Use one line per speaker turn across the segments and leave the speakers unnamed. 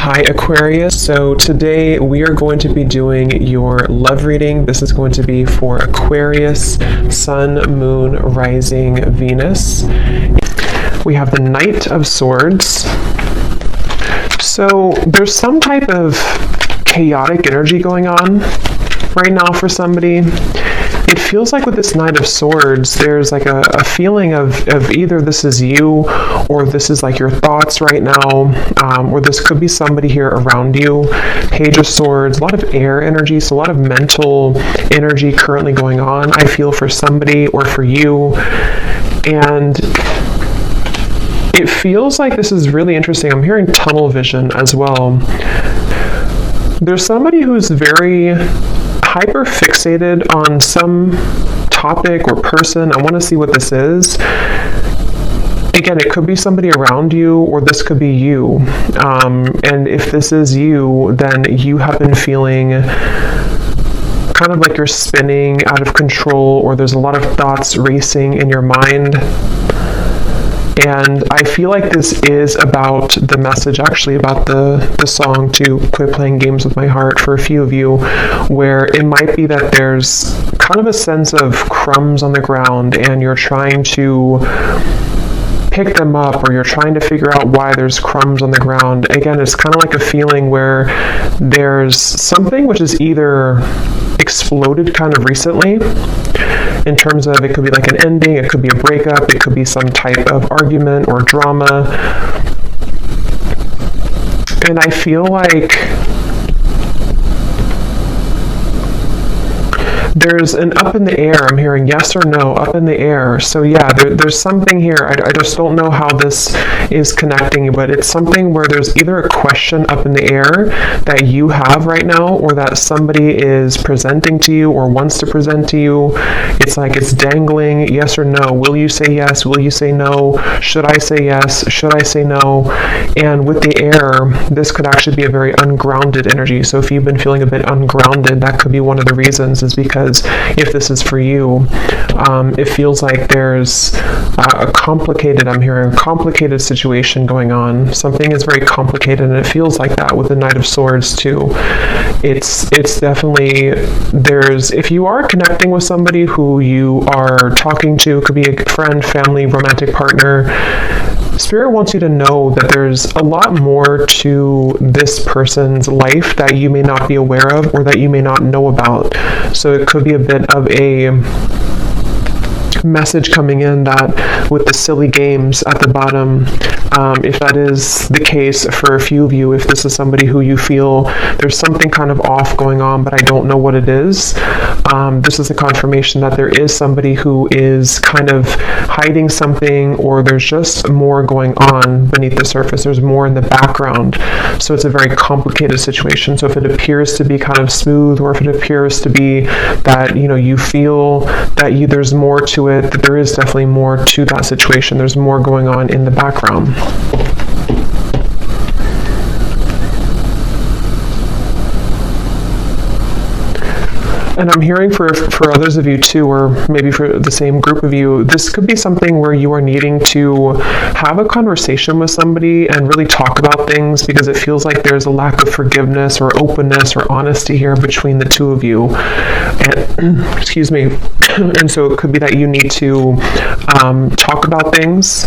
Hi Aquarius, so today we are going to be doing your love reading. This is going to be for Aquarius, Sun, Moon, Rising, Venus. We have the Knight of Swords. So there's some type of chaotic energy going on right now for somebody. It feels like with this Knight of Swords, there's like a feeling of either this is you or this is like your thoughts right now, or this could be somebody here around you. Page of Swords, a lot of air energy, so a lot of mental energy currently going on, I feel, for somebody or for you. And it feels like this is really interesting. I'm hearing tunnel vision as well. There's somebody who's very hyper fixated on some topic or person. I want to see what this is. Again, it could be somebody around you, or this could be you. And if this is you, then you have been feeling kind of like you're spinning out of control, or there's a lot of thoughts racing in your mind. And I feel like this is about the message, actually, about the song to Quit Playing Games With My Heart for a few of you, where it might be that there's kind of a sense of crumbs on the ground and you're trying to pick them up, or you're trying to figure out why there's crumbs on the ground. Again, it's kind of like a feeling where there's something which is either exploded kind of recently, in terms of it could be like an ending, it could be a breakup, it could be some type of argument or drama. And I feel like there's an up in the air. I'm hearing yes or no, up in the air. So yeah, there's something here. I just don't know how this is connecting, but it's something where there's either a question up in the air that you have right now, or that somebody is presenting to you or wants to present to you. It's like it's dangling, yes or no. Will you say yes? Will you say no? Should I say yes? Should I say no? And with the air, this could actually be a very ungrounded energy. So if you've been feeling a bit ungrounded, that could be one of the reasons, is because if this is for you, it feels like there's I'm hearing a complicated situation going on. Something is very complicated, and it feels like that with the Knight of Swords too. It's definitely, if you are connecting with somebody who you are talking to, could be a friend, family, romantic partner, Spirit wants you to know that there's a lot more to this person's life that you may not be aware of, or that you may not know about. So it could be a bit of a message coming in that with the silly games at the bottom, if that is the case for a few of you, if this is somebody who you feel there's something kind of off going on, but I don't know what it is, this is a confirmation that there is somebody who is kind of hiding something, or there's just more going on beneath the surface. There's more in the background. So it's a very complicated situation. So if it appears to be kind of smooth, or if it appears to be that, you feel that there's more to it, that there is definitely more to that situation. There's more going on in the background. And I'm hearing for others of you too, or maybe for the same group of you, this could be something where you are needing to have a conversation with somebody and really talk about things, because it feels like there's a lack of forgiveness or openness or honesty here between the two of you. And, excuse me. And so it could be that you need to talk about things.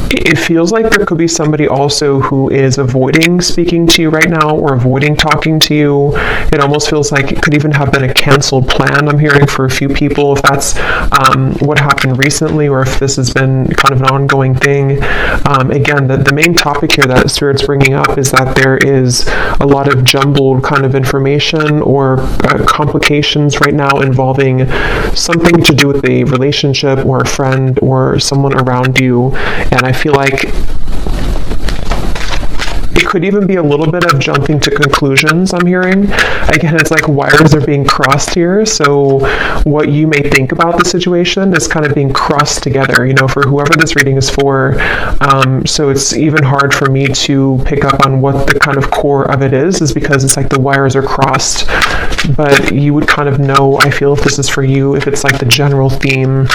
It feels like there could be somebody also who is avoiding speaking to you right now, or avoiding talking to you. It almost feels like it could even have been a canceled plan, I'm hearing, for a few people, if that's what happened recently, or if this has been kind of an ongoing thing. Again, the main topic here that Spirit's bringing up is that there is a lot of jumbled kind of information, or complications right now involving something to do with a relationship, or a friend, or someone around you. And I feel like it could even be a little bit of jumping to conclusions, I'm hearing. Again, it's like wires are being crossed here. So what you may think about the situation is kind of being crossed together, for whoever this reading is for. So it's even hard for me to pick up on what the kind of core of it is because it's like the wires are crossed but you would kind of know, I feel, if this is for you, if it's like the general theme.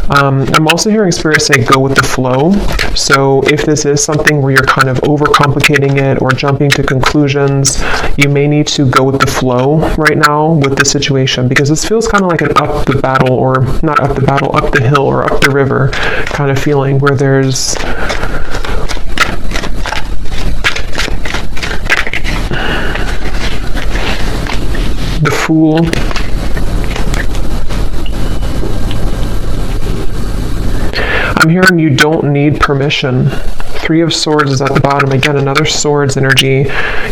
I'm also hearing Spirit say go with the flow. So if this is something where you're kind of overcomplicating it or jumping to conclusions, you may need to go with the flow right now with the situation, because this feels kind of like an up the battle, or not up the battle, up the hill or up the river kind of feeling, where there's the Fool. I'm hearing you don't need permission. Three of Swords is at the bottom. Again, another Swords energy.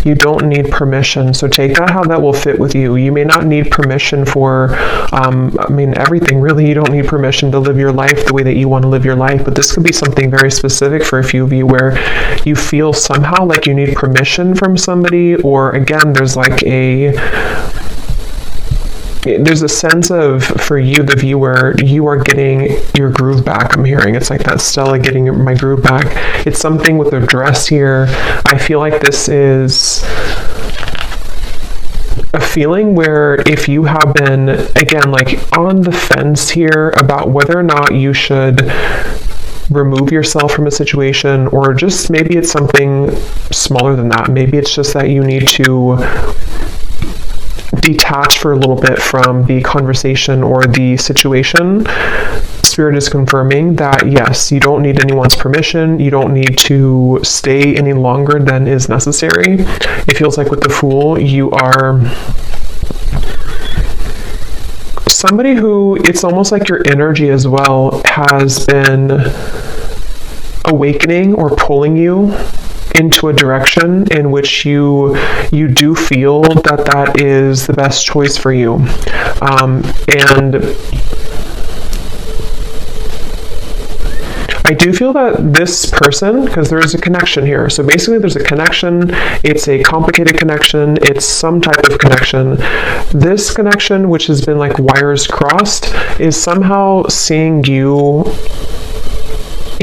You don't need permission. So take that how that will fit with you. You may not need permission for, everything really. You don't need permission to live your life the way that you want to live your life. But this could be something very specific for a few of you, where you feel somehow like you need permission from somebody, or again, there's a sense of, for you, the viewer, you are getting your groove back. I'm hearing it's like that Stella getting my groove back. It's something with the dress here. I feel like this is a feeling where if you have been, again, like on the fence here about whether or not you should remove yourself from a situation, or just maybe it's something smaller than that. Maybe it's just that you need to detach for a little bit from the conversation or the situation. Spirit is confirming that yes, you don't need anyone's permission. You don't need to stay any longer than is necessary. It feels like with the Fool, you are somebody who, it's almost like your energy as well has been awakening or pulling you into a direction in which you do feel that is the best choice for you. And I do feel that this person, because there is a connection here. So basically there's a connection. It's a complicated connection. It's some type of connection. This connection, which has been like wires crossed, is somehow seeing you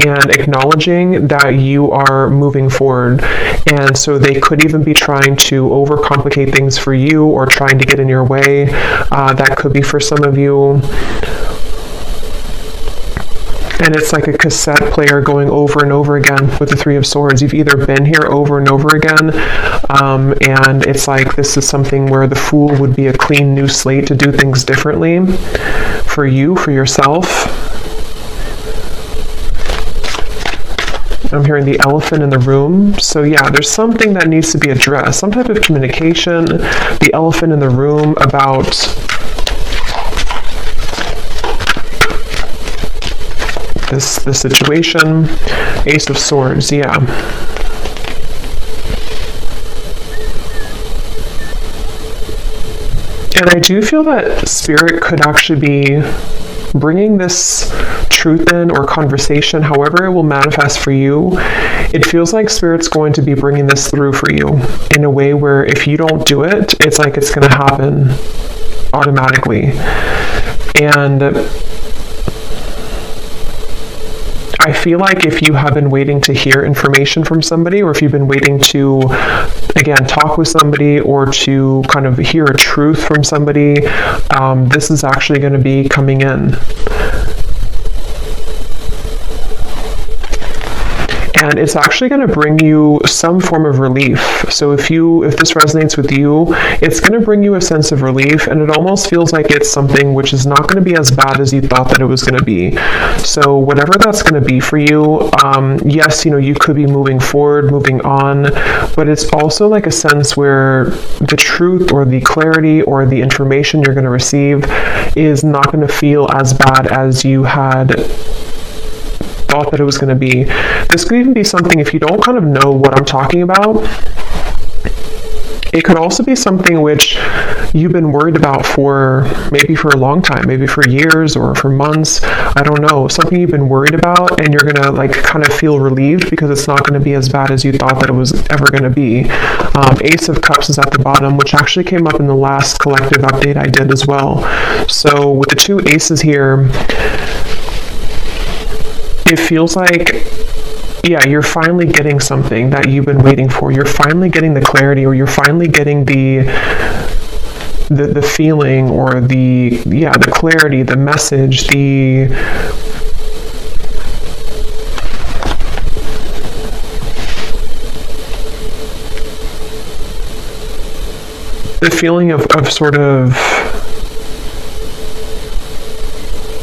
and acknowledging that you are moving forward. And so they could even be trying to overcomplicate things for you, or trying to get in your way. That could be for some of you. And it's like a cassette player going over and over again with the Three of Swords. You've either been here over and over again, and it's like this is something where the Fool would be a clean new slate to do things differently for you, for yourself. I'm hearing the elephant in the room. So yeah, there's something that needs to be addressed, some type of communication. The elephant in the room about this situation. Ace of Swords, yeah. And I do feel that Spirit could actually be bringing this truth in, or conversation, however it will manifest for you. It feels like Spirit's going to be bringing this through for you in a way where if you don't do it, it's like it's going to happen automatically. And I feel like if you have been waiting to hear information from somebody, or if you've been waiting to, again, talk with somebody, or to kind of hear a truth from somebody, this is actually going to be coming in. And it's actually going to bring you some form of relief. So if this resonates with you, it's going to bring you a sense of relief, and it almost feels like it's something which is not going to be as bad as you thought that it was going to be. So whatever that's going to be for you, yes, you could be moving forward, moving on, but it's also like a sense where the truth, or the clarity, or the information you're going to receive is not going to feel as bad as you had thought that it was going to be. This could even be something, if you don't kind of know what I'm talking about, it could also be something which you've been worried about for maybe for a long time, maybe for years or for months. I don't know, something you've been worried about, and you're gonna like kind of feel relieved because it's not going to be as bad as you thought that it was ever going to be. Ace of Cups is at the bottom, which actually came up in the last collective update I did as well. So with the two aces here, it feels like, yeah, you're finally getting something that you've been waiting for. You're finally getting the clarity, or you're finally getting the the feeling, or the clarity, the message, the feeling of sort of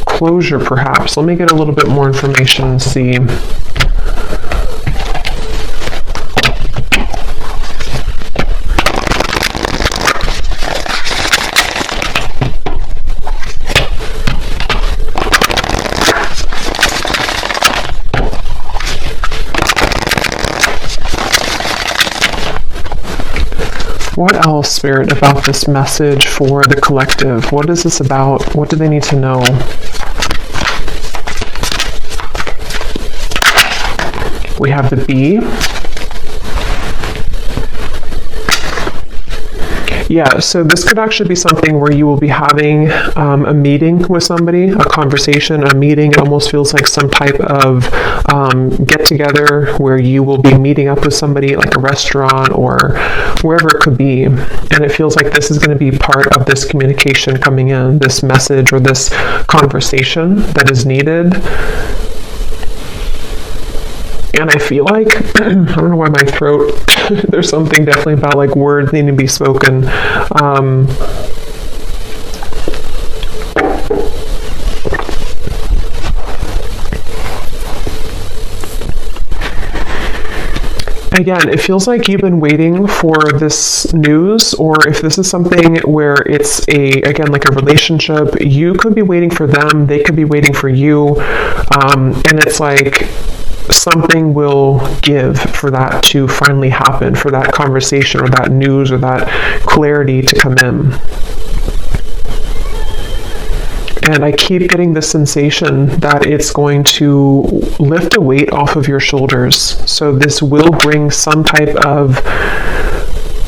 closure, perhaps. Let me get a little bit more information and see. What else, Spirit, about this message for the collective? What is this about? What do they need to know? We have the bee. Yeah, so this could actually be something where you will be having a meeting with somebody, a conversation, a meeting. It almost feels like some type of get-together where you will be meeting up with somebody, like a restaurant or wherever it could be. And it feels like this is going to be part of this communication coming in, this message or this conversation that is needed. And I feel like, I don't know why my throat, there's something definitely about like words needing to be spoken. Again, it feels like you've been waiting for this news, or if this is something where it's again, like a relationship, you could be waiting for them, they could be waiting for you, and it's like, something will give for that to finally happen, for that conversation or that news or that clarity to come in. And I keep getting the sensation that it's going to lift a weight off of your shoulders. So this will bring some type of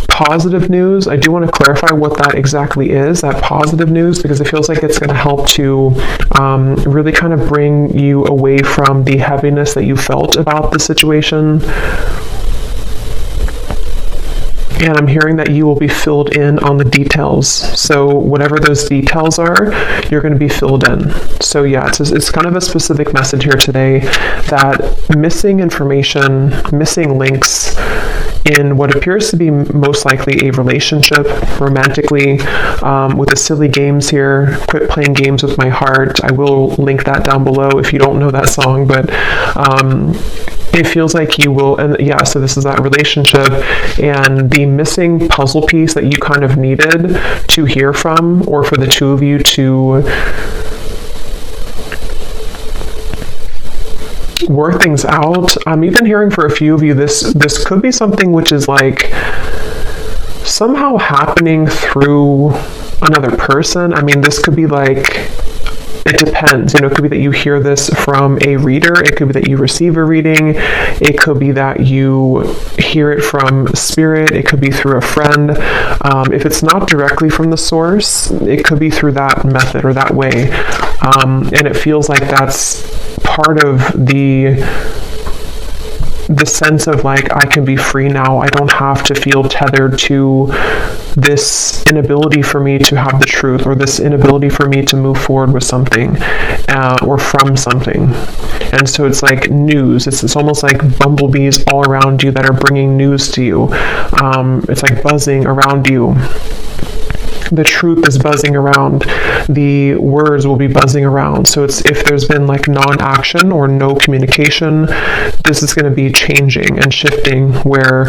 positive news. I do want to clarify what that exactly is, that positive news, because it feels like it's going to help to really kind of bring you away from the heaviness that you felt about the situation. And I'm hearing that you will be filled in on the details. So whatever those details are, you're going to be filled in. So yeah, it's kind of a specific message here today that missing information, missing links in what appears to be most likely a relationship, romantically, with the silly games here. Quit playing games with my heart. I will link that down below if you don't know that song, but it feels like you will, and yeah, so this is that relationship, and the missing puzzle piece that you kind of needed to hear from, or for the two of you to work things out. I'm even hearing for a few of you, this could be something which is like somehow happening through another person. I mean, this could be like, it depends. It could be that you hear this from a reader. It could be that you receive a reading. It could be that you hear it from spirit. It could be through a friend. If it's not directly from the source, it could be through that method or that way. And it feels like that's part of the sense of like, I can be free now. I don't have to feel tethered to this inability for me to have the truth, or this inability for me to move forward with something, or from something. And so it's like news. It's almost like bumblebees all around you that are bringing news to you. It's like buzzing around you. The truth is buzzing around. The words will be buzzing around. So it's, if there's been like non-action or no communication, this is going to be changing and shifting, where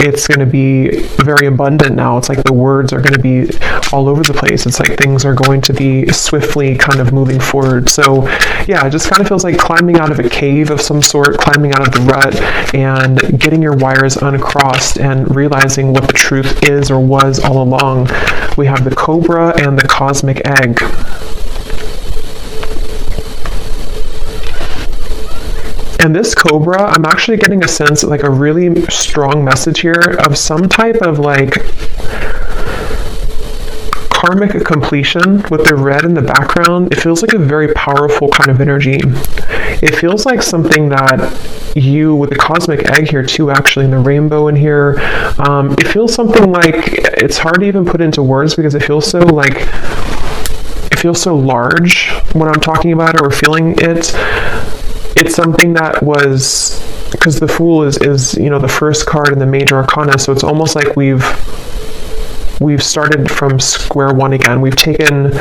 it's going to be very abundant now. It's like the words are going to be all over the place. It's like things are going to be swiftly kind of moving forward. So yeah, it just kind of feels like climbing out of a cave of some sort, climbing out of the rut and getting your wires uncrossed and realizing what the truth is or was all along. We have the cobra and the cosmic egg. And this cobra, I'm actually getting a sense, like a really strong message here of some type of like karmic completion with the red in the background. It feels like a very powerful kind of energy. it feels like something that you, with the cosmic egg here too, actually, and the rainbow in here, it feels something like, it's hard to even put into words because it feels so large when I'm talking about it or feeling it. It's something that was, because the Fool is the first card in the major arcana, so it's almost like we've started from square one again. We've taken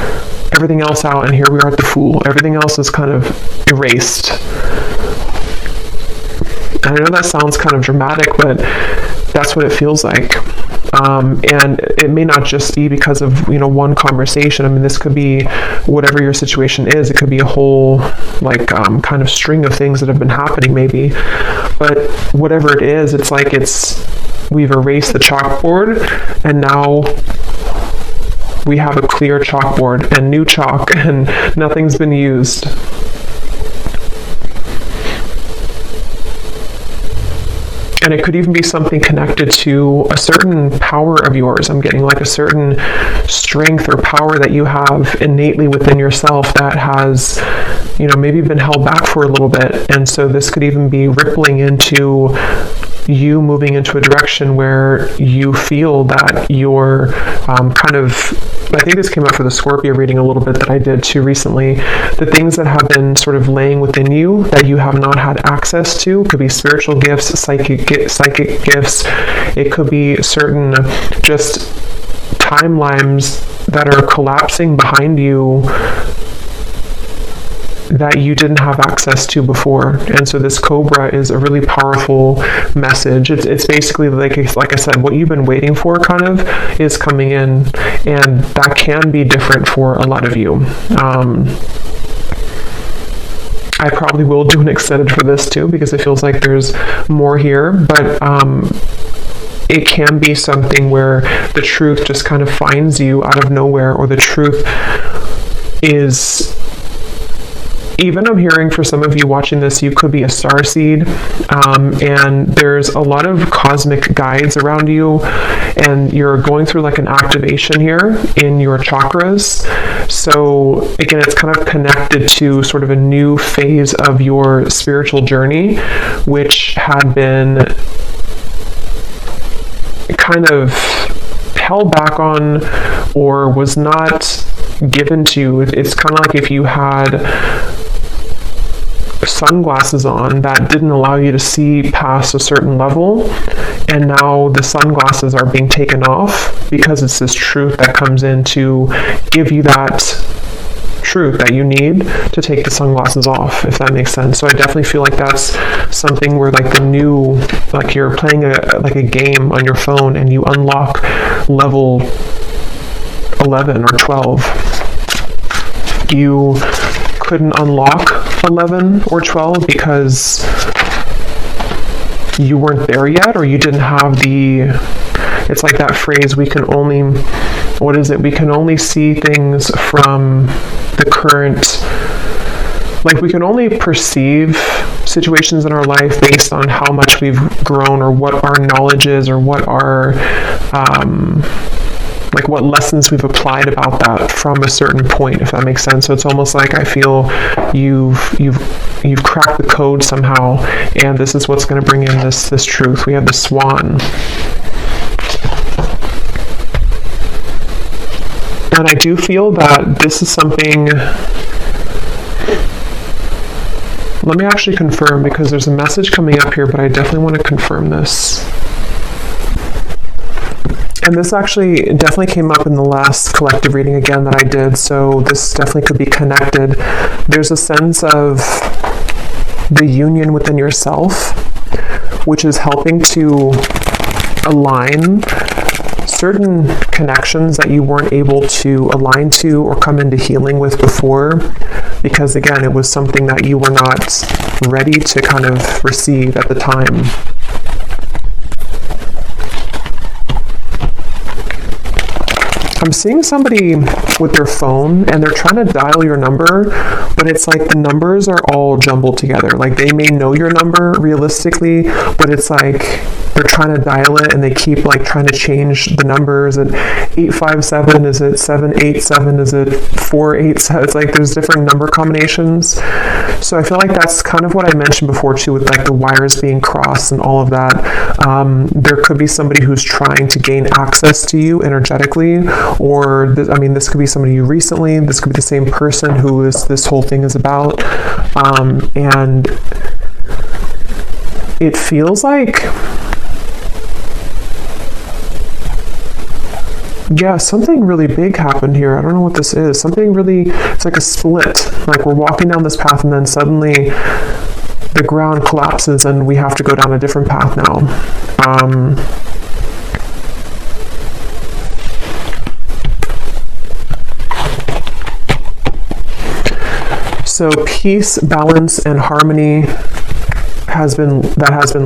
everything else out, and here we are at the Fool. Everything else is kind of erased. And I know that sounds kind of dramatic, but that's what it feels like. And it may not just be because of, one conversation. I mean, this could be whatever your situation is. It could be a whole, kind of string of things that have been happening maybe. But whatever it is, it's like we've erased the chalkboard, and now we have a clear chalkboard and new chalk, and nothing's been used. And it could even be something connected to a certain power of yours. I'm getting like a certain strength or power that you have innately within yourself that has, maybe been held back for a little bit. And so this could even be rippling into you moving into a direction where you feel that you're I think this came up for the Scorpio reading a little bit that I did too recently. The things that have been sort of laying within you that you have not had access to could be spiritual gifts, psychic gifts. It could be certain just timelines that are collapsing behind you that you didn't have access to before. And so this Cobra is a really powerful message. It's basically like I said, what you've been waiting for kind of is coming in, and that can be different for a lot of you. I probably will do an extended for this too, because it feels like there's more here, but it can be something where the truth just kind of finds you out of nowhere, or the truth is, even I'm hearing for some of you watching this, you could be a starseed, and there's a lot of cosmic guides around you, and you're going through like an activation here in your chakras. So again, it's kind of connected to sort of a new phase of your spiritual journey, which had been kind of held back on or was not given to you. It's kind of like if you had sunglasses on that didn't allow you to see past a certain level, and now the sunglasses are being taken off because it's this truth that comes in to give you that truth that you need to take the sunglasses off, if that makes sense. So I definitely feel like that's something where like you're playing a game on your phone and you unlock level 11 or 12. You couldn't unlock 11 or 12 because you weren't there yet, or you didn't have it's like that phrase, we can only see things from the current, like we can only perceive situations in our life based on how much we've grown, or what our knowledge is, or what our what lessons we've applied about that from a certain point, if that makes sense. So it's almost like I feel you've cracked the code somehow, and this is what's going to bring in this truth. We have the Swan. And I do feel that this is something, let me actually confirm, because there's a message coming up here, but I definitely want to confirm this. And this actually definitely came up in the last collective reading again that I did, so this definitely could be connected. There's a sense of the union within yourself, which is helping to align certain connections that you weren't able to align to or come into healing with before, because again, it was something that you were not ready to kind of receive at the time. I'm seeing somebody with their phone and they're trying to dial your number, but it's like the numbers are all jumbled together. Like they may know your number realistically, but it's like they're trying to dial it and they keep like trying to change the numbers. At 857, is it 787, is it 487? It's like there's different number combinations. So I feel like that's kind of what I mentioned before too, with like the wires being crossed and all of that. There could be somebody who's trying to gain access to you energetically, or this could be somebody you recently, this could be the same person who this whole thing is about. And it feels like, yeah, something really big happened here. I don't know what this is. Something really, it's like a split. Like we're walking down this path and then suddenly the ground collapses and we have to go down a different path now. So peace, balance, and harmony has been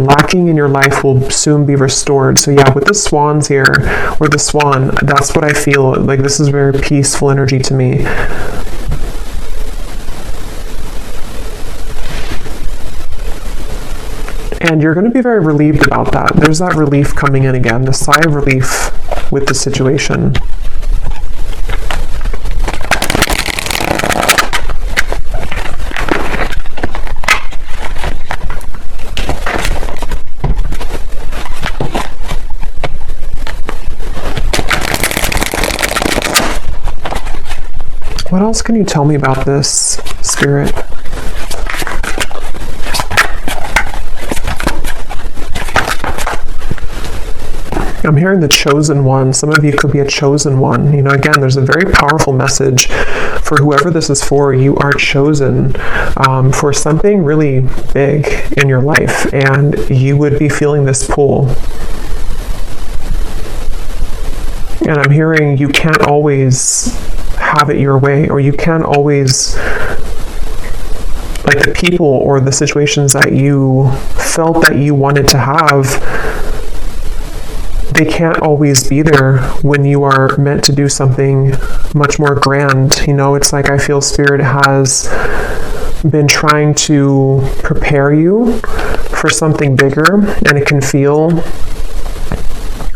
lacking in your life will soon be restored. So yeah, with the swans here, or the swan, that's what I feel. Like this is very peaceful energy to me. And you're going to be very relieved about that. There's that relief coming in again, the sigh of relief with the situation. What else can you tell me about this, Spirit? I'm hearing the chosen one. Some of you could be a chosen one. You know, again, there's a very powerful message for whoever this is for. You are chosen for something really big in your life, and you would be feeling this pull. And I'm hearing you can't always have it your way, or you can't always, like the people or the situations that you felt that you wanted to have, they can't always be there when you are meant to do something much more grand. You know, it's like I feel Spirit has been trying to prepare you for something bigger, and it can feel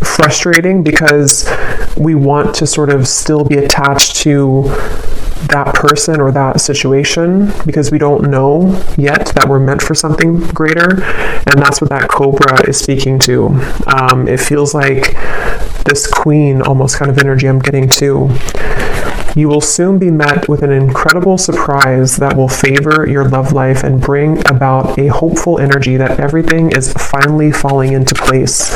frustrating because we want to sort of still be attached to that person or that situation because we don't know yet that we're meant for something greater. And that's what that cobra is speaking to. It feels like this queen almost kind of energy I'm getting too. You will soon be met with an incredible surprise that will favor your love life and bring about a hopeful energy that everything is finally falling into place.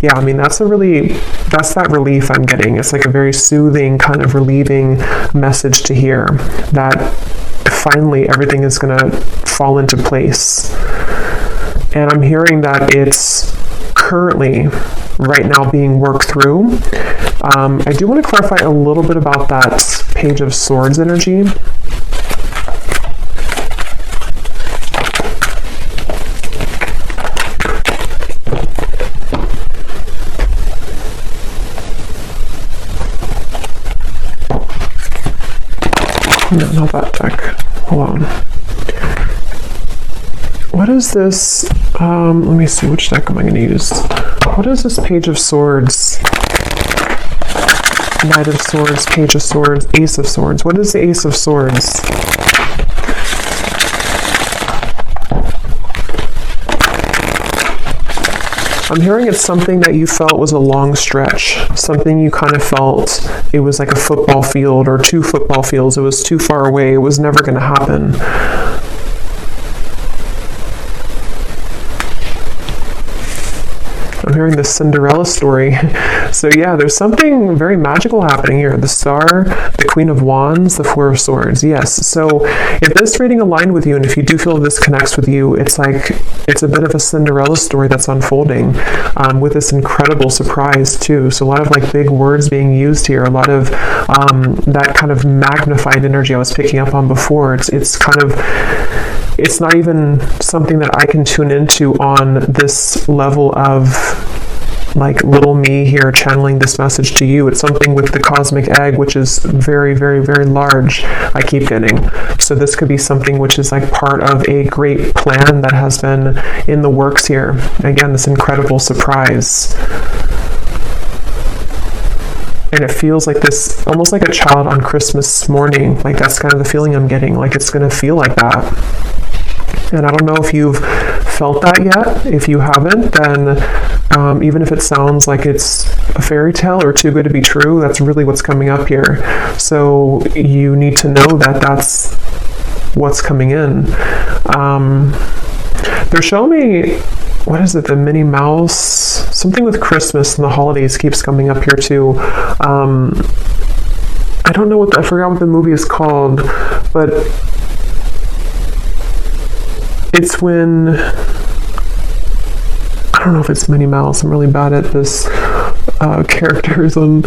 Yeah, I mean, that's that relief I'm getting. It's like a very soothing, kind of relieving message to hear that finally everything is going to fall into place. And I'm hearing that it's currently right now being worked through. I do want to clarify a little bit about that Page of Swords energy. No, not that deck. Hold on. What is this? Let me see, which deck am I going to use? What is this Page of Swords? Knight of Swords, Page of Swords, Ace of Swords. What is the Ace of Swords? I'm hearing it's something that you felt was a long stretch. Something you kind of felt it was like a football field or 2 football fields. It was too far away. It was never going to happen. I'm hearing the Cinderella story. So yeah, there's something very magical happening here. The Star, the Queen of Wands, the Four of Swords. Yes. So if this reading aligned with you, and if you do feel this connects with you, it's like it's a bit of a Cinderella story that's unfolding with this incredible surprise too. So a lot of like big words being used here, a lot of that kind of magnified energy I was picking up on before. It's kind of, it's not even something that I can tune into on this level of like little me here channeling this message to you. It's something with the cosmic egg, which is very, very, very large, I keep getting. So this could be something which is like part of a great plan that has been in the works here. Again, this incredible surprise. And it feels like this, almost like a child on Christmas morning. Like that's kind of the feeling I'm getting. Like it's going to feel like that. And I don't know if you've felt that yet. If you haven't, then even if it sounds like it's a fairy tale or too good to be true, that's really what's coming up here. So you need to know that that's what's coming in. They're showing me, what is it, the Minnie Mouse? Something with Christmas and the holidays keeps coming up here too. I don't know I forgot what the movie is called, but it's when, I don't know if it's Minnie Mouse. I'm really bad at this characters on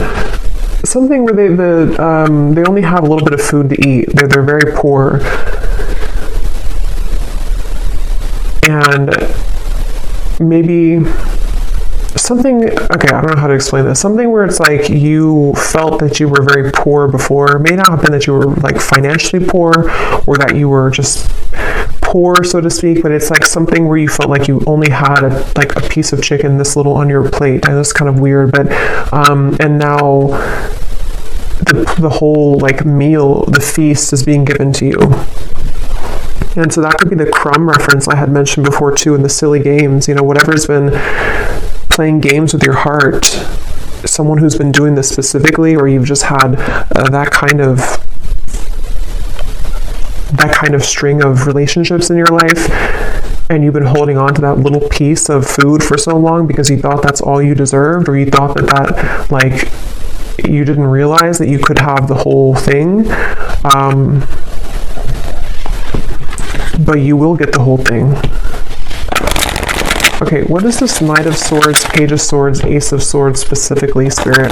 something where they only have a little bit of food to eat. They're very poor, and maybe something, okay, I don't know how to explain this. Something where it's like you felt that you were very poor before. It may not have been that you were like financially poor or that you were just poor, so to speak, but it's like something where you felt like you only had a piece of chicken this little on your plate. And it's kind of weird, but and now the whole like meal, the feast is being given to you. And so that could be the crumb reference I had mentioned before too in the silly games. You know, whatever's been playing games with your heart, someone who's been doing this specifically, or you've just had that kind of string of relationships in your life, and you've been holding on to that little piece of food for so long because you thought that's all you deserved, or you thought that like you didn't realize that you could have the whole thing. But you will get the whole thing. Okay, what is this Knight of Swords, Page of Swords, Ace of Swords specifically, Spirit?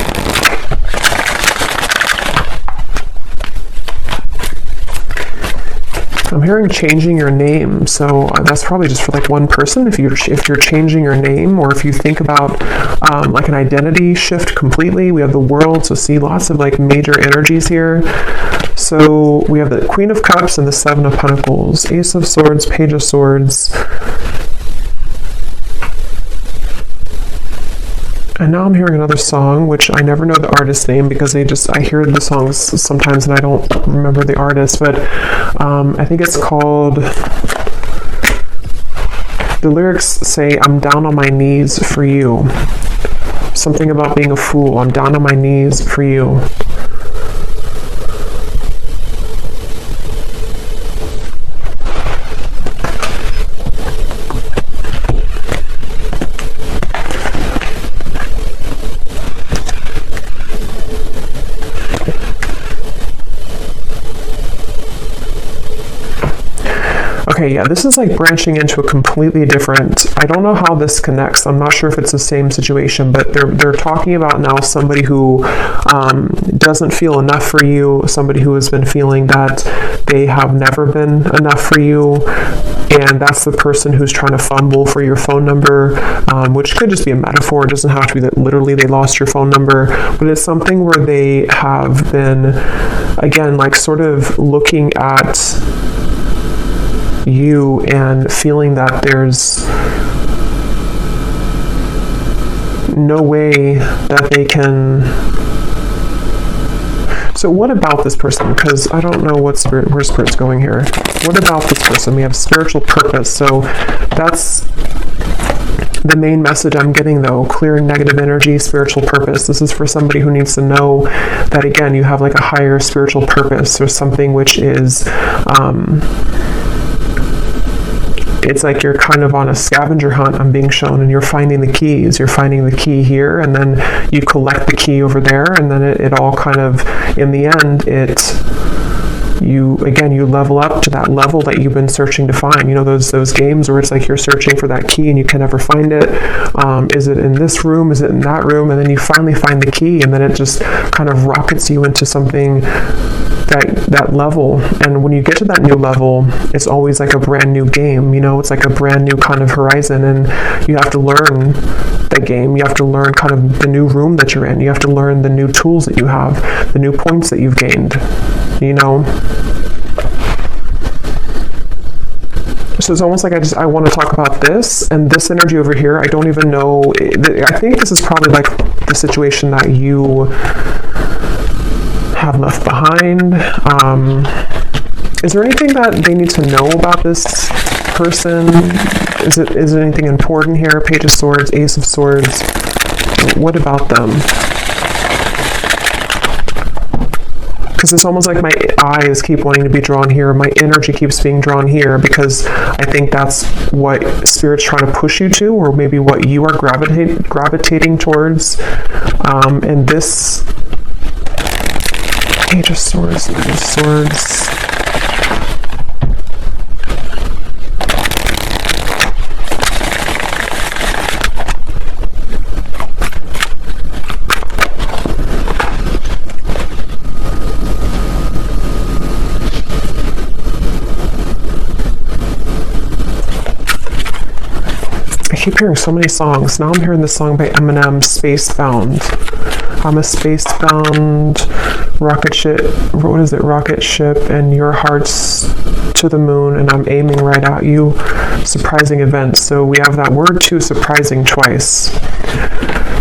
I'm hearing changing your name, so that's probably just for like one person. If you're changing your name, or if you think about like an identity shift completely, we have the World, so see lots of like major energies here. So we have the Queen of Cups and the Seven of Pentacles, Ace of Swords, Page of Swords. And now I'm hearing another song, which I never know the artist's name because I hear the songs sometimes and I don't remember the artist, but I think it's called, the lyrics say, I'm down on my knees for you. Something about being a fool. I'm down on my knees for you. Okay, yeah, this is like branching into a completely different, I don't know how this connects. I'm not sure if it's the same situation, but they're talking about now somebody who doesn't feel enough for you, somebody who has been feeling that they have never been enough for you, and that's the person who's trying to fumble for your phone number, which could just be a metaphor. It doesn't have to be that literally they lost your phone number, but it's something where they have been, again, like sort of looking at you and feeling that there's no way that they can. So what about this person? Because I don't know where Spirit's going here. What about this person? We have spiritual purpose. So that's the main message I'm getting, though. Clearing negative energy, spiritual purpose. This is for somebody who needs to know that, again, you have like a higher spiritual purpose, or something which is it's like you're kind of on a scavenger hunt, I'm being shown, and you're finding the keys. You're finding the key here, and then you collect the key over there, and then it all kind of, in the end, you level up to that level that you've been searching to find. You know, those games where it's like you're searching for that key and you can never find it. Is it in this room? Is it in that room? And then you finally find the key, and then it just kind of rockets you into something, that level. And when you get to that new level, it's always like a brand new game. You know, it's like a brand new kind of horizon, and you have to learn the game. You have to learn kind of the new room that you're in. You have to learn the new tools that you have, the new points that you've gained, you know. So it's almost like I want to talk about this, and this energy over here, I don't even know. I think this is probably like the situation that you have left behind. Is there anything that they need to know about this person? Is it anything important here? Page of Swords, Ace of Swords. What about them? Because it's almost like my eyes keep wanting to be drawn here. My energy keeps being drawn here because I think that's what Spirit's trying to push you to, or maybe what you are gravitating towards. And this Page of Swords, Page of Swords. I keep hearing so many songs. Now I'm hearing this song by Eminem, Spacebound. I'm a spacebound rocket ship. What is it? Rocket ship, and your heart's to the moon, and I'm aiming right at you. Surprising events. So we have that word too, surprising, twice.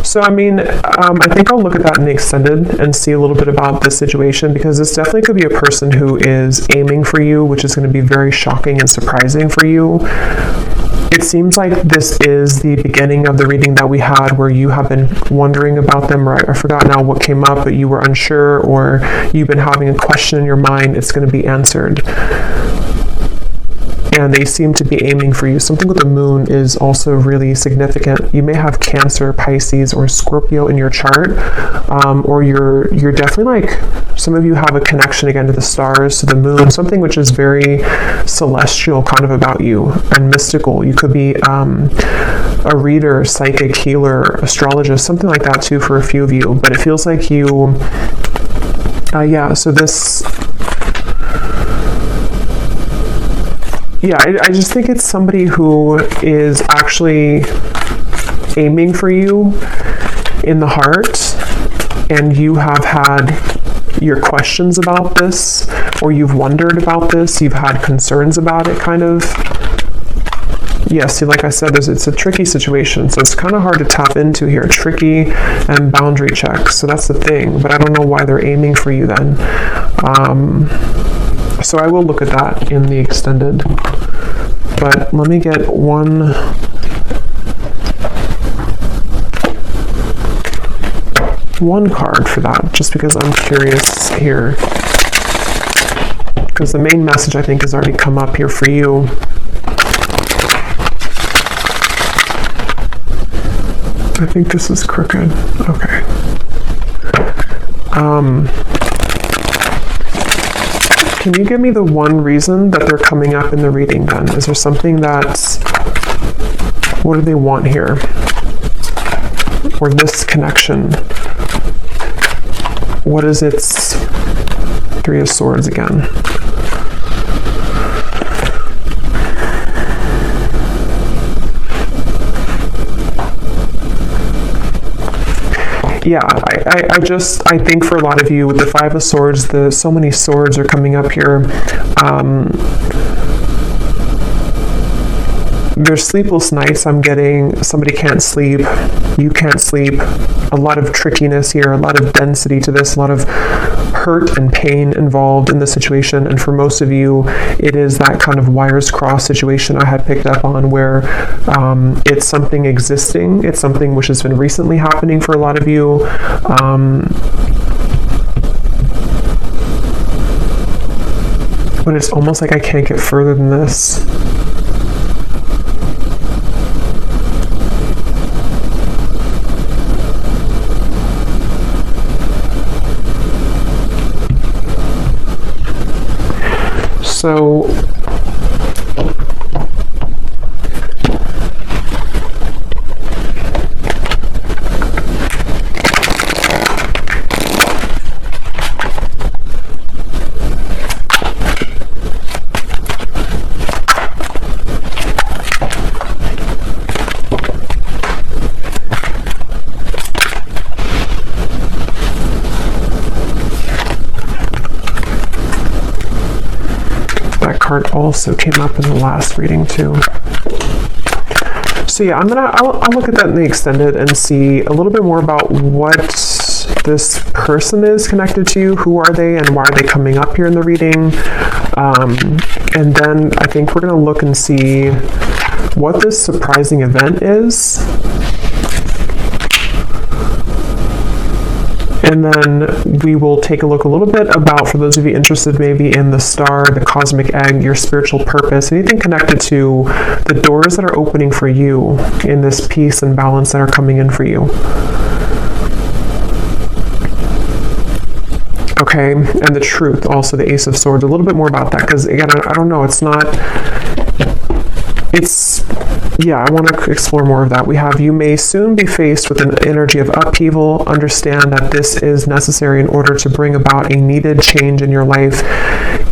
So, I mean, I think I'll look at that in the extended and see a little bit about this situation, because this definitely could be a person who is aiming for you, which is going to be very shocking and surprising for you. It seems like this is the beginning of the reading that we had where you have been wondering about them, or I forgot now what came up, but you were unsure, or you've been having a question in your mind. It's going to be answered. And they seem to be aiming for you. Something with the moon is also really significant. You may have Cancer, Pisces, or Scorpio in your chart, or you're definitely like, some of you have a connection again to the stars, to the moon, something which is very celestial kind of about you and mystical. You could be a reader, psychic, healer, astrologist, something like that too for a few of you. But it feels like you, so this, I just think it's somebody who is actually aiming for you in the heart, and you have had your questions about this, or you've wondered about this, you've had concerns about it, kind of. Yeah, see, like I said, it's a tricky situation, so it's kind of hard to tap into here. Tricky and boundary checks, so that's the thing, but I don't know why they're aiming for you then. So I will look at that in the extended. But let me get one card for that, just because I'm curious here. Because the main message, I think, has already come up here for you. I think this is crooked. Okay. Can you give me the one reason that they're coming up in the reading then? Is there something that's, what do they want here? Or this connection? What is its Three of Swords again? Yeah, I think for a lot of you with the Five of Swords, so many swords are coming up here. There's sleepless nights I'm getting. Somebody can't sleep. You can't sleep. A lot of trickiness here, a lot of density to this, a lot of hurt and pain involved in the situation. And for most of you, it is that kind of wires crossed situation I had picked up on, where it's something existing. It's something which has been recently happening for a lot of you. But it's almost like I can't get further than this. So card also came up in the last reading too. So yeah, I'll look at that in the extended and see a little bit more about what this person is connected to. Who are they and why are they coming up here in the reading? And then I think we're going to look and see what this surprising event is. And then we will take a look a little bit about, for those of you interested maybe in the star, the cosmic egg, your spiritual purpose, anything connected to the doors that are opening for you in this peace and balance that are coming in for you. Okay, and the truth, also the Ace of Swords, a little bit more about that, because again, I don't know, I want to explore more of that. We have, you may soon be faced with an energy of upheaval. Understand that this is necessary in order to bring about a needed change in your life.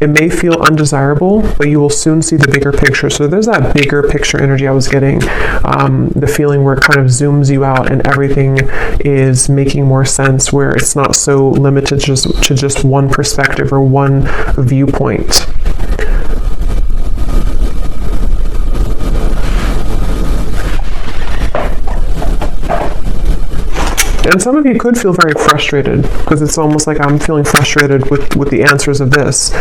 It may feel undesirable, but you will soon see the bigger picture. So there's that bigger picture energy I was getting, the feeling where it kind of zooms you out and everything is making more sense, where it's not so limited to just one perspective or one viewpoint. And some of you could feel very frustrated, because it's almost like I'm feeling frustrated with the answers of this.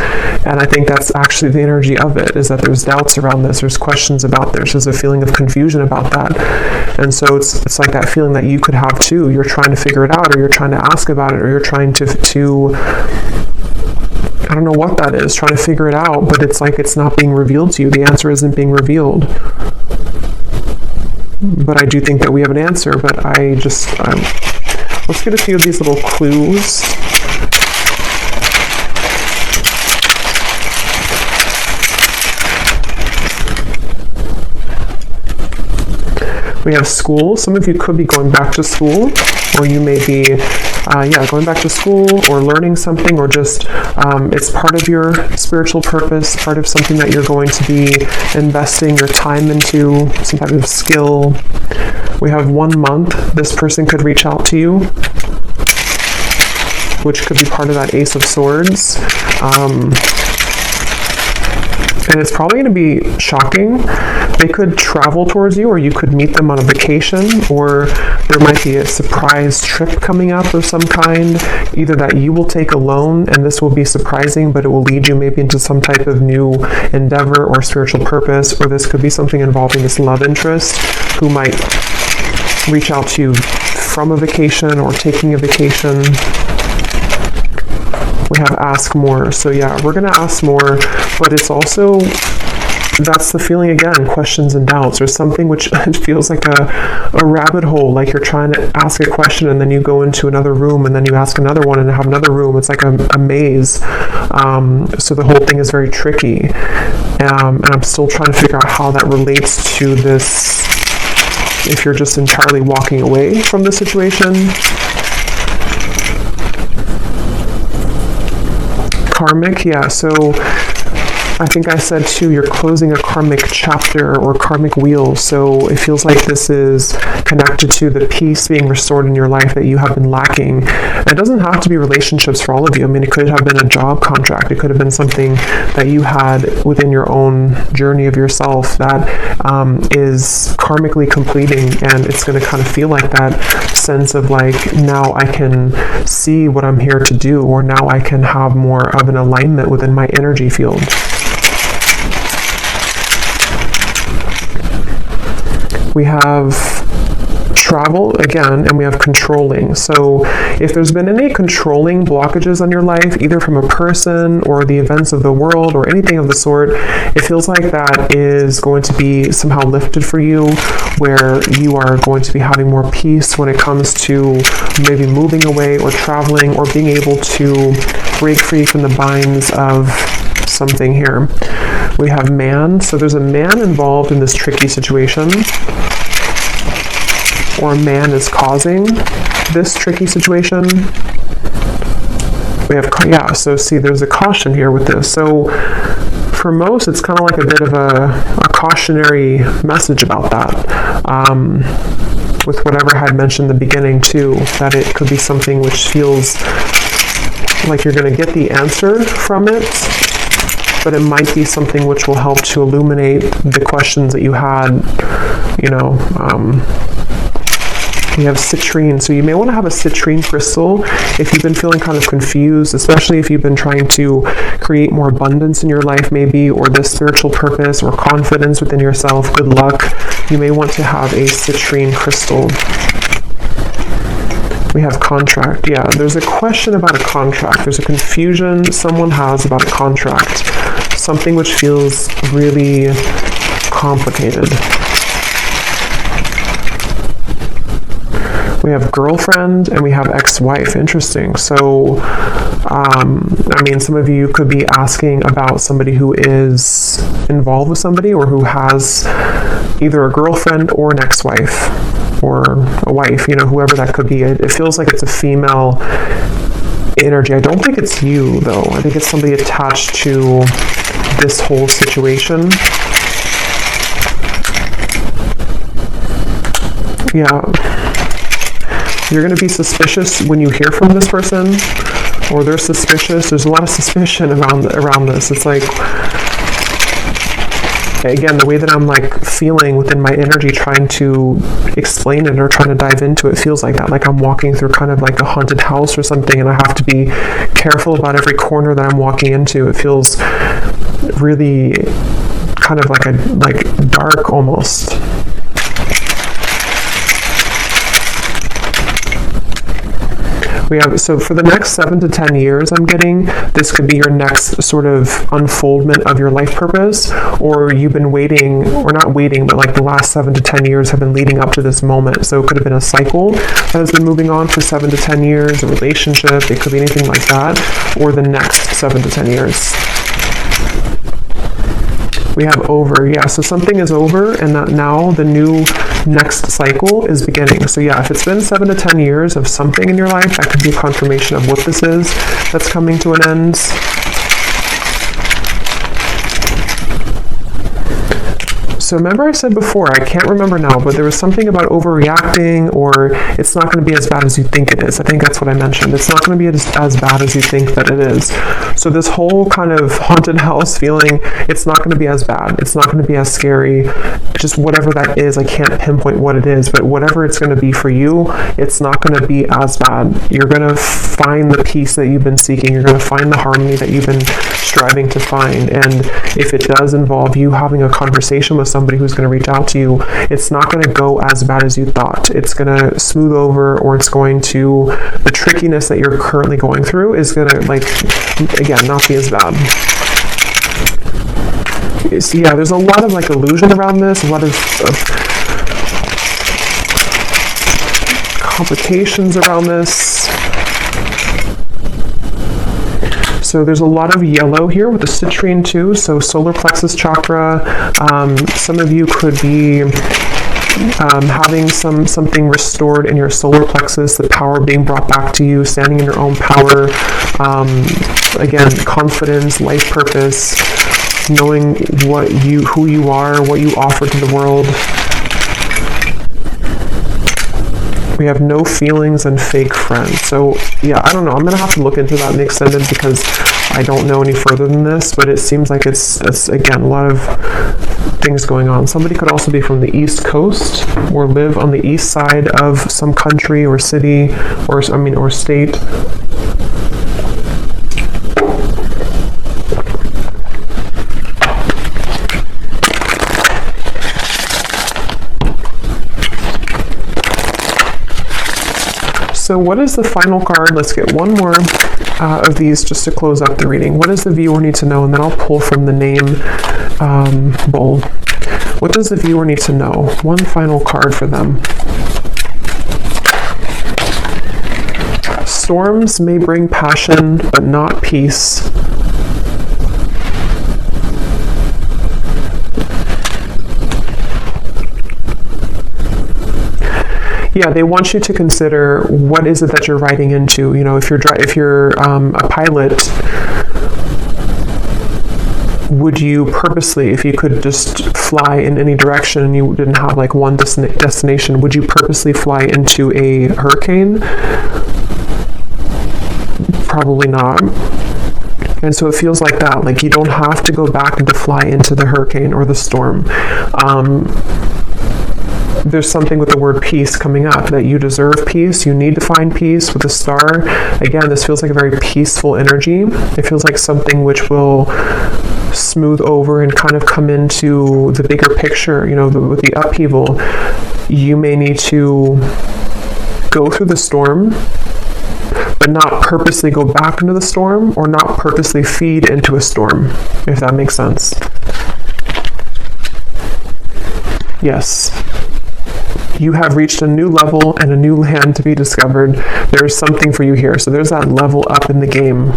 And I think that's actually the energy of it, is that there's doubts around this, there's questions about this, there's a feeling of confusion about that. And so it's like that feeling that you could have too. You're trying to figure it out, or you're trying to ask about it, or you're trying to I don't know what that is, trying to figure it out, but it's like it's not being revealed to you. The answer isn't being revealed. But I do think that we have an answer, but let's get a few of these little clues. We have school. Some of you could be going back to school, or you may be going back to school or learning something, or just it's part of your spiritual purpose, part of something that you're going to be investing your time into, some type of skill. We have 1 month. This person could reach out to you, which could be part of that Ace of Swords. And it's probably going to be shocking. They could travel towards you, or you could meet them on a vacation, or there might be a surprise trip coming up of some kind, either that you will take alone, and this will be surprising, but it will lead you maybe into some type of new endeavor or spiritual purpose, or this could be something involving this love interest who might reach out to you from a vacation or taking a vacation. We have ask more. So yeah, we're going to ask more, but it's also, that's the feeling again, questions and doubts, or something which it feels like a rabbit hole, like you're trying to ask a question and then you go into another room and then you ask another one and have another room. It's like a maze. So the whole thing is very tricky. And I'm still trying to figure out how that relates to this, if you're just entirely walking away from the situation. Karmic, yeah, so I think I said too, you're closing a karmic chapter or karmic wheel, so it feels like this is connected to the peace being restored in your life that you have been lacking. And it doesn't have to be relationships for all of you. I mean, it could have been a job contract. It could have been something that you had within your own journey of yourself that is karmically completing, and it's going to kind of feel like that sense of like, now I can see what I'm here to do, or now I can have more of an alignment within my energy field. We have travel again, and we have controlling. So if there's been any controlling blockages on your life, either from a person or the events of the world or anything of the sort, it feels like that is going to be somehow lifted for you, where you are going to be having more peace when it comes to maybe moving away or traveling, or being able to break free from the binds of something here. We have man. So there's a man involved in this tricky situation, or a man is causing this tricky situation. We have, yeah, so see, there's a caution here with this. So for most, it's kind of like a bit of a cautionary message about that. With whatever I had mentioned in the beginning too, that it could be something which feels like you're going to get the answer from it, but it might be something which will help to illuminate the questions that you had, We have citrine, so you may want to have a citrine crystal if you've been feeling kind of confused, especially if you've been trying to create more abundance in your life maybe, or this spiritual purpose or confidence within yourself, good luck. You may want to have a citrine crystal. We have contract. Yeah, there's a question about a contract. There's a confusion someone has about a contract. Something which feels really complicated. We have girlfriend and we have ex-wife. Interesting. So, I mean, some of you could be asking about somebody who is involved with somebody or who has either a girlfriend or an ex-wife or a wife, you know, whoever that could be. It feels like it's a female energy. I don't think it's you, though. I think it's somebody attached to this whole situation. Yeah. You're going to be suspicious when you hear from this person, or they're suspicious. There's a lot of suspicion around this. It's like, again, the way that I'm like feeling within my energy trying to explain it or trying to dive into it feels like that. Like I'm walking through kind of like a haunted house or something, and I have to be careful about every corner that I'm walking into. It feels really kind of like dark almost. We have, so for the next 7 to 10 years, I'm getting, this could be your next sort of unfoldment of your life purpose, or you've been waiting, or not waiting, but like the last 7 to 10 years have been leading up to this moment. So it could have been a cycle that has been moving on for 7 to 10 years, a relationship, it could be anything like that, or the next 7 to 10 years. We have over, yeah, so something is over and that now the new next cycle is beginning. So yeah, if it's been 7 to 10 years of something in your life, that could be a confirmation of what this is that's coming to an end. So remember I said before, I can't remember now, but there was something about overreacting, or it's not going to be as bad as you think it is. I think that's what I mentioned. It's not going to be as bad as you think that it is. So this whole kind of haunted house feeling, it's not going to be as bad. It's not going to be as scary. Just whatever that is, I can't pinpoint what it is, but whatever it's going to be for you, it's not going to be as bad. You're going to find the peace that you've been seeking. You're going to find the harmony that you've been striving to find. And if it does involve you having a conversation with somebody who's going to reach out to you, it's not going to go as bad as you thought. It's going to smooth over, or it's going to, the trickiness that you're currently going through is going to, like, again, not be as bad. So yeah, there's a lot of like illusion around this, a lot of complications around this. So there's a lot of yellow here with the citrine too, so solar plexus chakra. Some of you could be having something restored in your solar plexus, the power being brought back to you, standing in your own power. Again, confidence, life purpose, knowing who you are, what you offer to the world. We have no feelings and fake friends. So yeah, I don't know. I'm going to have to look into that in the extended because I don't know any further than this, but it seems like it's again, a lot of things going on. Somebody could also be from the East Coast or live on the east side of some country or city or state. So what is the final card? Let's get one more of these just to close up the reading. What does the viewer need to know? And then I'll pull from the name bowl. What does the viewer need to know? One final card for them. Storms may bring passion, but not peace. Yeah, they want you to consider what is it that you're riding into. You know, if you're a pilot, would you purposely, if you could just fly in any direction and you didn't have like one destination, would you purposely fly into a hurricane? Probably not. And so it feels like that. Like you don't have to go back and to fly into the hurricane or the storm. there's something with the word peace coming up, that you deserve peace, you need to find peace with the star. Again, this feels like a very peaceful energy. It feels like something which will smooth over and kind of come into the bigger picture, with the upheaval. You may need to go through the storm, but not purposely go back into the storm, or not purposely feed into a storm, if that makes sense. Yes. You have reached a new level and a new land to be discovered. There is something for you here. So there's that level up in the game.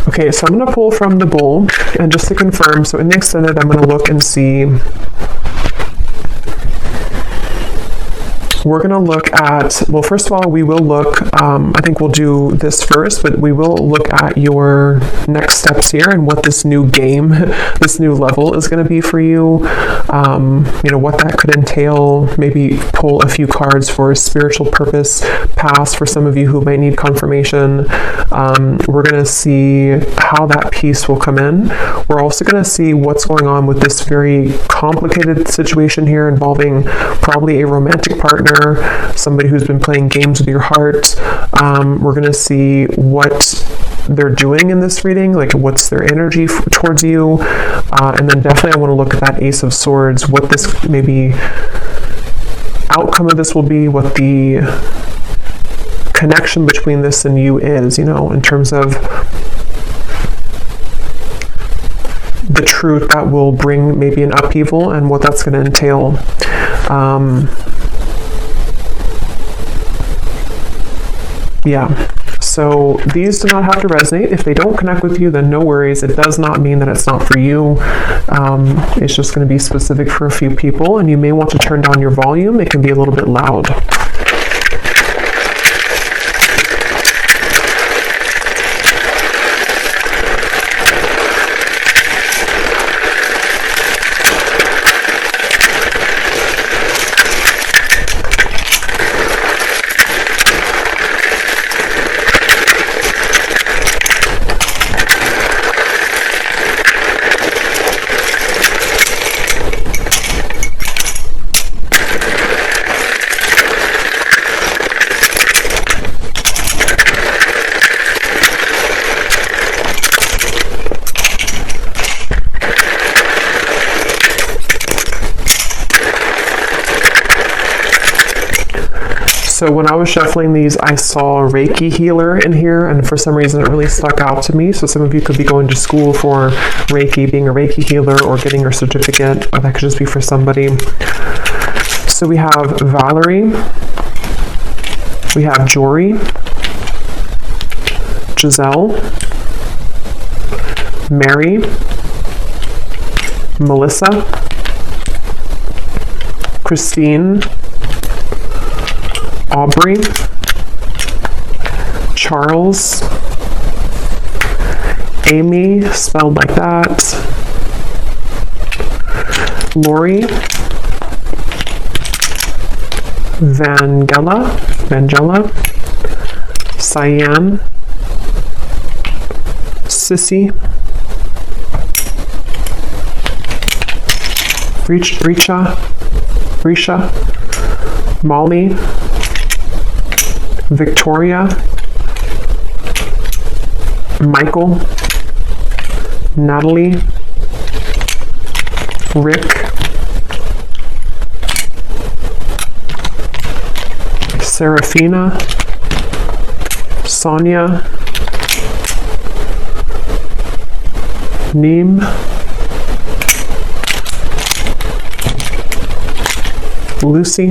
Okay, so I'm going to pull from the bowl, and just to confirm, so in the extended, I'm going to look and see. We're going to look at, well, first of all, we will look, I think we'll do this first, but we will look at your next steps here and what this new game, this new level is going to be for you. What that could entail. Maybe pull a few cards for spiritual purpose pass for some of you who might need confirmation. We're going to see how that peace will come in. We're also going to see what's going on with this very complicated situation here involving probably a romantic partner, somebody who's been playing games with your heart. We're going to see what they're doing in this reading, like what's their energy towards you, and then definitely I want to look at that Ace of Swords, what this maybe outcome of this will be, what the connection between this and you is, in terms of the truth that will bring maybe an upheaval and what that's going to entail. Yeah, so these do not have to resonate. If they don't connect with you, then no worries. It does not mean that it's not for you. It's just going to be specific for a few people, and you may want to turn down your volume. It can be a little bit loud. So when I was shuffling these, I saw Reiki healer in here, and for some reason it really stuck out to me. So some of you could be going to school for Reiki, being a Reiki healer, or getting your certificate, or that could just be for somebody. So we have Valerie, we have Jory, Giselle, Mary, Melissa, Christine, Aubrey, Charles, Amy, spelled like that, Lori, Vangela, Cyan, Sissy, Risha, Molly, Victoria, Michael, Natalie, Rick, Serafina, Sonia, Neem, Lucy,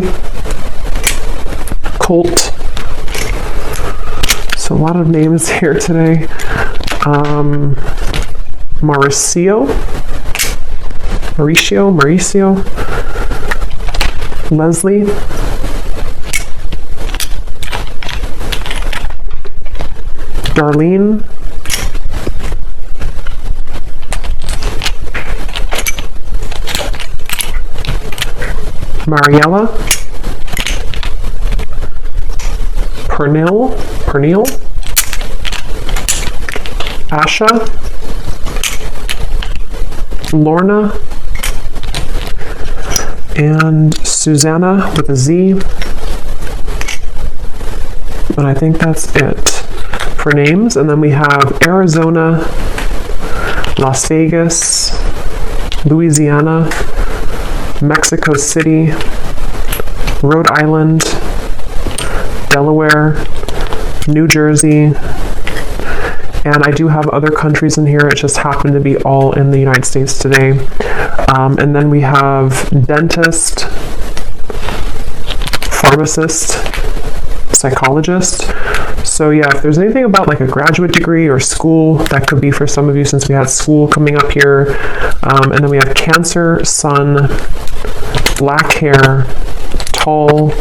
Colt. So a lot of names here today. Mauricio, Leslie, Darlene, Mariella, Pernil, Asha, Lorna, and Susanna with a Z. And I think that's it for names. And then we have Arizona, Las Vegas, Louisiana, Mexico City, Rhode Island, Delaware, New Jersey, and I do have other countries in here. It just happened to be all in the United States today. And then we have dentist, pharmacist, psychologist. So yeah, if there's anything about like a graduate degree or school, that could be for some of you since we had school coming up here. And then we have Cancer, Sun, black hair, tall,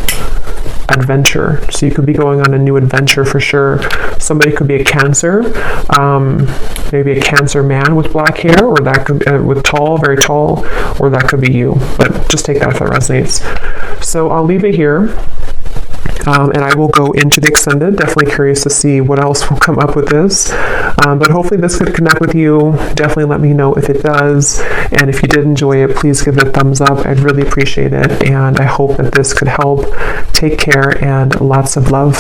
adventure. So you could be going on a new adventure for sure. Somebody could be a Cancer, maybe a Cancer man with black hair, or that could with tall, very tall, or that could be you. But just take that if that resonates. So I'll leave it here. And I will go into the extended. Definitely curious to see what else will come up with this. But hopefully this could connect with you. Definitely let me know if it does. And if you did enjoy it, please give it a thumbs up. I'd really appreciate it. And I hope that this could help. Take care and lots of love.